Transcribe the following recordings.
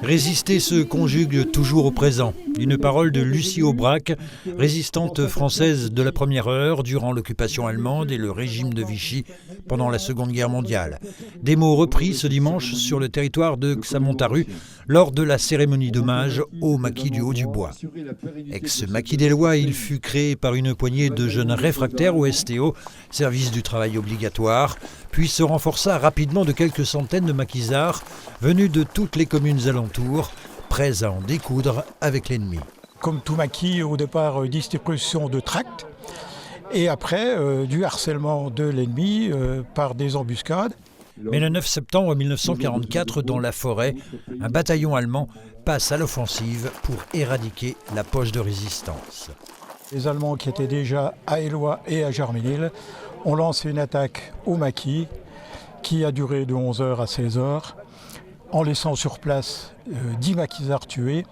Résister se conjugue toujours au présent. Une parole de Lucie Aubrac, résistante française de la première heure durant l'occupation allemande et le régime de Vichy pendant la Seconde Guerre mondiale. Des mots repris ce dimanche sur le territoire de Xamontaru lors de la cérémonie d'hommage au maquis du Haut-du-Bois. Ex-maquis des lois, il fut créé par une poignée de jeunes réfractaires au STO, service du travail obligatoire, puis se renforça rapidement de quelques centaines de maquisards venus de toutes les communes alentours, prêts à en découdre avec l'ennemi. Comme tout maquis, au départ, distribution de tracts, et après, du harcèlement de l'ennemi par des embuscades. Mais le 9 septembre 1944, dans la forêt, un bataillon allemand passe à l'offensive pour éradiquer la poche de résistance. Les Allemands qui étaient déjà à Éloie et à Jarménil ont lancé une attaque au maquis qui a duré de 11h à 16h, en laissant sur place 10 maquisards tués,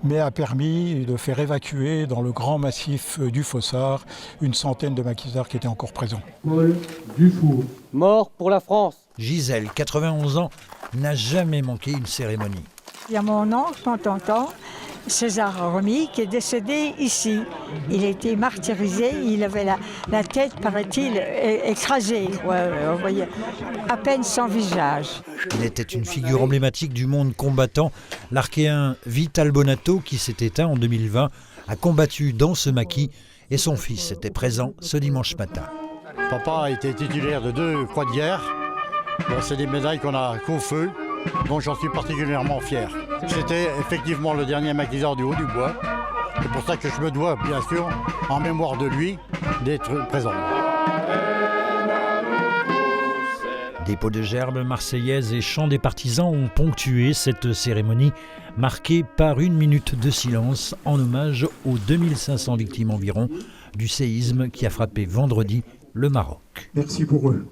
mais a permis de faire évacuer dans le grand massif du Fossard une centaine de maquisards qui étaient encore présents. Paul Dufour. Mort pour la France. Gisèle, 91 ans, n'a jamais manqué une cérémonie. Il y a mon oncle, mon tonton, César Romy, qui est décédé ici. Il a été martyrisé, il avait la tête, paraît-il, écrasée. On voyait à peine son visage. Il était une figure emblématique du monde combattant. L'Archéen Vital Bonato, qui s'est éteint en 2020, a combattu dans ce maquis et son fils était présent ce dimanche matin. Papa a été titulaire de 2 croix de guerre. Bon, c'est des médailles qu'on a qu'au feu, dont j'en suis particulièrement fier. C'était effectivement le dernier maquisard du Haut-du-Bois. C'est pour ça que je me dois, bien sûr, en mémoire de lui, d'être présent. Dépôt de gerbes, marseillaise et chants des partisans ont ponctué cette cérémonie, marquée par une minute de silence en hommage aux 2500 victimes environ du séisme qui a frappé vendredi le Maroc. Merci pour eux.